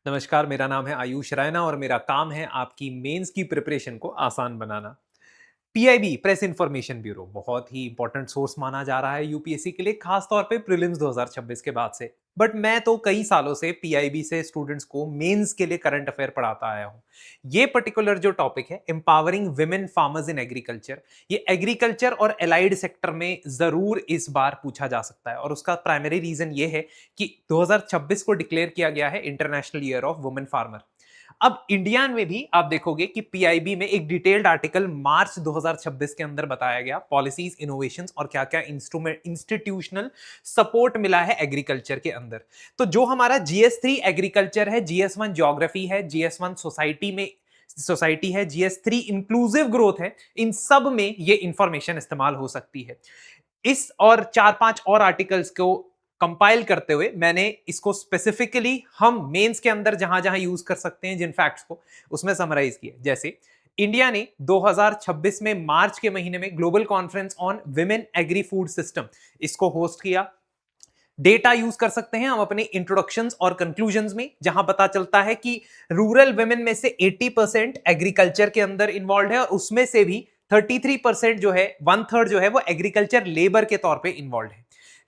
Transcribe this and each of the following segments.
नमस्कार, मेरा नाम है आयुष रैना और मेरा काम है आपकी मेंस की प्रिपरेशन को आसान बनाना। पीआईबी प्रेस इन्फॉर्मेशन ब्यूरो बहुत ही इंपॉर्टेंट सोर्स माना जा रहा है यूपीएससी के लिए, खास तौर पे प्रीलिम्स 2026 के बाद से। बट मैं तो कई सालों से पीआईबी से स्टूडेंट्स को मेंस के लिए करंट अफेयर पढ़ाता आया हूं। ये पर्टिकुलर जो टॉपिक है, empowering women farmers in agriculture, ये एग्रीकल्चर और एलाइड सेक्टर में जरूर इस बार पूछा जा सकता है। और उसका प्राइमरी रीजन ये है कि 2026 को डिक्लेयर किया गया है international year of women farmer. अब इंडिया में भी आप देखोगे कि पीआईबी में एक डिटेल्ड आर्टिकल मार्च 2026 के अंदर बताया गया पॉलिसीज, इनोवेशंस और क्या क्या इंस्ट्रूमेंट इंस्टीट्यूशनल सपोर्ट मिला है एग्रीकल्चर के अंदर। तो जो हमारा जीएस 3 एग्रीकल्चर है, जीएस 1 ज्योग्राफी है, जीएस 1 सोसाइटी है, जीएस 3 इंक्लूसिव ग्रोथ है, इन सब में ये इंफॉर्मेशन इस्तेमाल हो सकती है। इस और 4-5 और आर्टिकल्स को कंपाइल करते हुए मैंने इसको स्पेसिफिकली हम मेंस के अंदर जहां जहां यूज कर सकते हैं जिन फैक्ट्स को, उसमें समराइज किया। जैसे इंडिया ने 2026 में मार्च के महीने में global conference on women agri food system इसको होस्ट किया। डेटा यूज कर सकते हैं हम अपने इंट्रोडक्शंस और कंक्लूजन्स में, जहां पता चलता है कि रूरल विमेन में से 80% एग्रीकल्चर के अंदर इन्वॉल्व है और उसमें से भी 33% जो है, 1/3 जो है वो एग्रीकल्चर लेबर के तौर पे इन्वॉल्व है।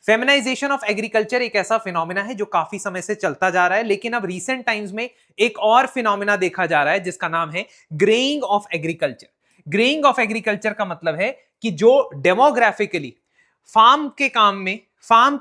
फेमिनाइजेशन ऑफ एग्रीकल्चर एक ऐसा फिनोमिना है जो काफी समय से चलता जा रहा है, लेकिन अब रीसेंट टाइम्स में एक और फिनोमिना देखा जा रहा है जिसका नाम है greying of agriculture. Greying of agriculture का मतलब है कि जो डेमोग्राफिकली फार्म के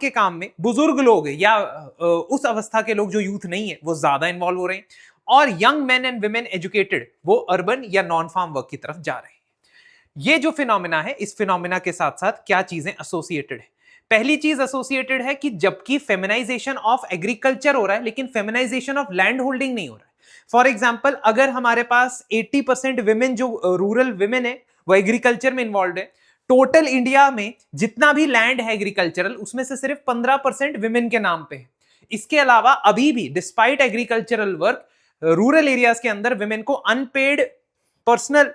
काम में बुजुर्ग लोग या उस अवस्था के लोग, जो यूथ नहीं है, वो ज्यादा इन्वॉल्व हो रहे हैं और young main and women educated वो अर्बन या नॉन फार्म वर्क की तरफ जा रहे हैं। ये जो फिनोमिना है, इस फिनोमिना के साथ साथ क्या चीजें एसोसिएटेड है? पहली चीज एसोसिएटेड है कि जबकि फेमिनाइजेशन ऑफ एग्रीकल्चर हो रहा है, लेकिन फेमिनाइजेशन ऑफ लैंड होल्डिंग नहीं हो रहा है। फॉर एग्जाम्पल, अगर हमारे पास 80% विमेन जो रूरल विमेन है वो एग्रीकल्चर में इन्वॉल्व है, टोटल इंडिया में जितना भी लैंड है एग्रीकल्चरल, उसमें से सिर्फ 15% विमेन के नाम पे है। इसके अलावा अभी भी despite agricultural work, rural areas के अंदर विमेन को अनपेड पर्सनल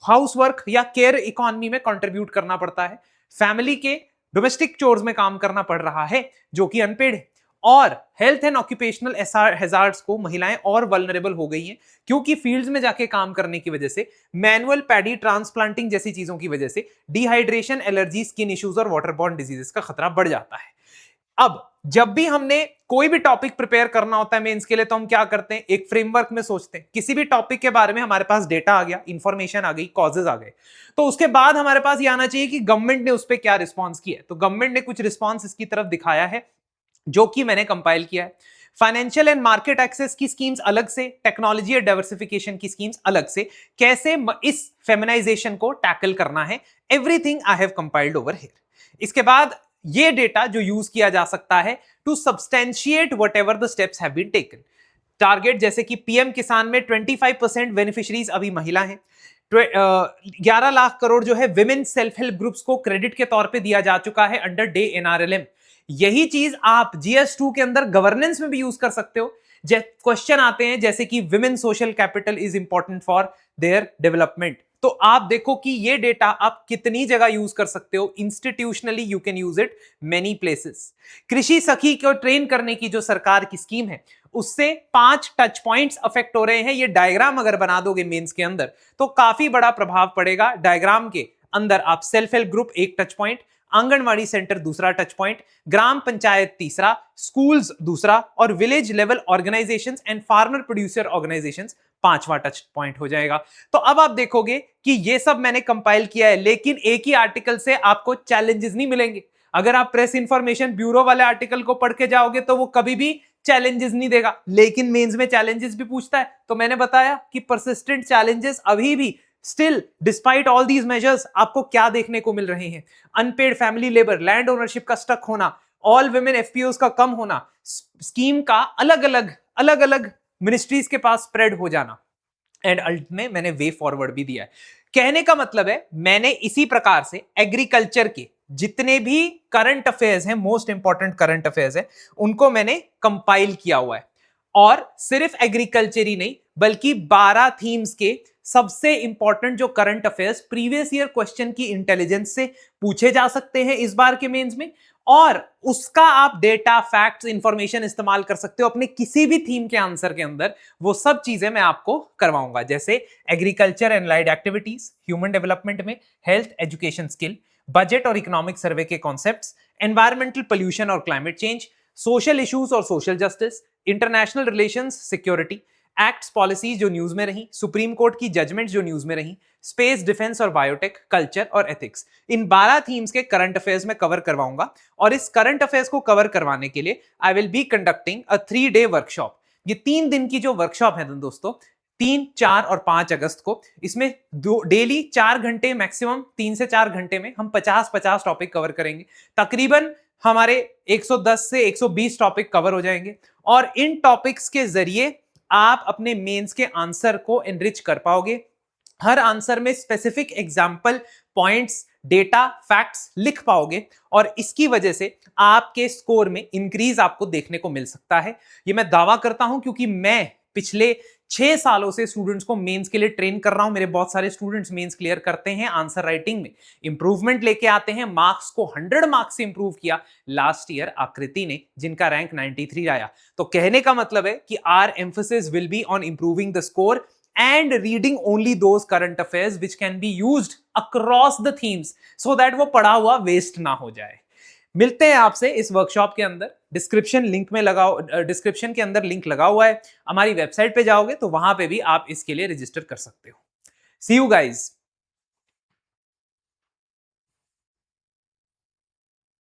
हाउस वर्क या केयर इकोनॉमी में कंट्रीब्यूट करना पड़ता है। फैमिली के डोमेस्टिक चोर्स में काम करना पड़ रहा है जो कि अनपेड है। और हेल्थ एंड ऑक्यूपेशनल हैजार्ड्स को महिलाएं और वल्नरेबल हो गई हैं, क्योंकि फील्ड्स में जाके काम करने की वजह से, मैनुअल पैडी ट्रांसप्लांटिंग जैसी चीजों की वजह से डिहाइड्रेशन, एलर्जी, स्किन इश्यूज और वाटरबॉर्न डिजीजेस का खतरा बढ़ जाता है। अब जब भी हमने कोई भी टॉपिक प्रिपेयर करना होता है मेंस के लिए, तो हम क्या करते हैं, एक फ्रेमवर्क में सोचते हैं। किसी भी टॉपिक के बारे में हमारे पास डेटा आ गया, इंफॉर्मेशन आ गई, कॉजेज आ गए, तो उसके बाद हमारे पास ये आना चाहिए कि गवर्नमेंट ने उस पर क्या रिस्पॉन्स किया है। तो गवर्नमेंट ने कुछ रिस्पॉन्स इसकी तरफ दिखाया है जो कि मैंने कंपाइल किया है। फाइनेंशियल एंड मार्केट एक्सेस की स्कीम्स अलग से, टेक्नोलॉजी और डाइवर्सिफिकेशन की स्कीम्स अलग से, कैसे इस फेमिनाइजेशन को टैकल करना है, everything I have compiled over here. इसके बाद ये डेटा जो यूज किया जा सकता है to substantiate whatever the steps have been taken. Target जैसे कि पीएम किसान में 25% बेनिफिशरीज अभी महिला हैं। 11 लाख करोड़ जो है विमेन सेल्फ हेल्प ग्रुप्स को क्रेडिट के तौर पे दिया जा चुका है अंडर डे एनआरएलएम। यही चीज आप जीएस 2 के अंदर गवर्नेंस में भी यूज कर सकते हो। क्वेश्चन आते हैं जैसे कि women social capital is important for their development. तो आप देखो कि ये डेटा आप कितनी जगह यूज कर सकते हो। Institutionally you can use it many places. कृषि सखी को ट्रेन करने की जो सरकार की स्कीम है, उससे 5 टच पॉइंट्स अफेक्ट हो रहे हैं। ये डायग्राम अगर बना दोगे मेंस के अंदर तो काफी बड़ा प्रभाव पड़ेगा। डायग्राम के अंदर आप सेल्फ हेल्प ग्रुप एक टच पॉइंट, आंगनवाड़ी सेंटर दूसरा टच पॉइंट, ग्राम पंचायत तीसरा, स्कूल्स दूसरा और village level organisations and farmer producer organisations पांचवा टच पॉइंट हो जाएगा। तो अब आप देखोगे कि ये सब मैंने कंपाइल किया है, लेकिन एक ही आर्टिकल से आपको चैलेंजेस नहीं मिलेंगे। अगर आप प्रेस इंफॉर्मेशन ब्यूरो वाले आर्टिकल को पढ़ के जाओगे तो वो कभी भी चैलेंजेस नहीं देगा, लेकिन मेंस में चैलेंजेस भी पूछता है। तो मैंने बताया कि परसिस्टेंट चैलेंजेस अभी भी still despite all these measures आपको क्या देखने को मिल रहे हैं। Unpaid family labour, land ownership का स्टक होना, ऑल विमेन एफपीओस का कम होना, स्कीम का अलग अलग मिनिस्ट्रीज के पास स्प्रेड हो जाना, एंड अल्ट में मैंने वे फॉरवर्ड भी दिया है। कहने का मतलब है मैंने इसी प्रकार से एग्रीकल्चर के जितने भी करंट अफेयर्स हैं, मोस्ट इंपॉर्टेंट करंट अफेयर्स हैं, उनको मैंने कंपाइल किया हुआ है। और सिर्फ एग्रीकल्चर ही नहीं बल्कि 12 थीम्स के सबसे इंपॉर्टेंट जो current affairs previous year question की इंटेलिजेंस से पूछे जा सकते हैं इस बार के मेंस में, और उसका आप डेटा, फैक्ट्स, इंफॉर्मेशन इस्तेमाल कर सकते हो अपने किसी भी थीम के आंसर के अंदर। वो सब चीजें मैं आपको करवाऊंगा, जैसे agriculture and allied activities, human development में हेल्थ एजुकेशन स्किल, बजट और इकोनॉमिक सर्वे के कॉन्सेप्ट्स, एनवायरमेंटल पोल्यूशन और क्लाइमेट चेंज, सोशल इश्यूज और social justice, international relations, security, acts, policies जो न्यूज में रही, सुप्रीम कोर्ट की जजमेंट जो न्यूज में रही, स्पेस, डिफेंस और बायोटेक, कल्चर और एथिक्स। इन 12 थीम्स के करंट अफेयर्स में कवर करवाऊंगा। और इस करंट अफेयर्स को कवर करवाने के लिए I will be conducting a 3-day workshop. ये 3 दिन की जो वर्कशॉप है दोस्तों, 3, 4 और 5 अगस्त को, इसमें डेली 4 घंटे, मैक्सिमम 3 से 4 घंटे में हम 50-50 टॉपिक कवर करेंगे। तकरीबन हमारे 110 से 120 टॉपिक कवर हो जाएंगे और इन टॉपिक्स के जरिए आप अपने मेंस के आंसर को एनरिच कर पाओगे। हर आंसर में specific example, points, data, facts लिख पाओगे और इसकी वजह से आपके स्कोर में इंक्रीज आपको देखने को मिल सकता है। ये मैं दावा करता हूं क्योंकि मैं पिछले 6 सालों से स्टूडेंट्स को मेंस के लिए ट्रेन कर रहा हूं। मेरे बहुत सारे स्टूडेंट्स मेंस क्लियर करते हैं, आंसर राइटिंग में इंप्रूवमेंट लेके आते हैं, मार्क्स को 100 मार्क्स से इंप्रूव किया लास्ट ईयर आकृति ने, जिनका रैंक 93 आया। तो कहने का मतलब है कि our emphasis will be on improving the score and reading only those current affairs which can be used across the themes so that वो पढ़ा हुआ वेस्ट ना हो जाए। मिलते हैं आपसे इस वर्कशॉप के अंदर। डिस्क्रिप्शन लिंक में लगाओ, डिस्क्रिप्शन के अंदर लिंक लगा हुआ है। हमारी वेबसाइट पे जाओगे तो वहां पे भी आप इसके लिए रजिस्टर कर सकते हो। सी यू गाइज।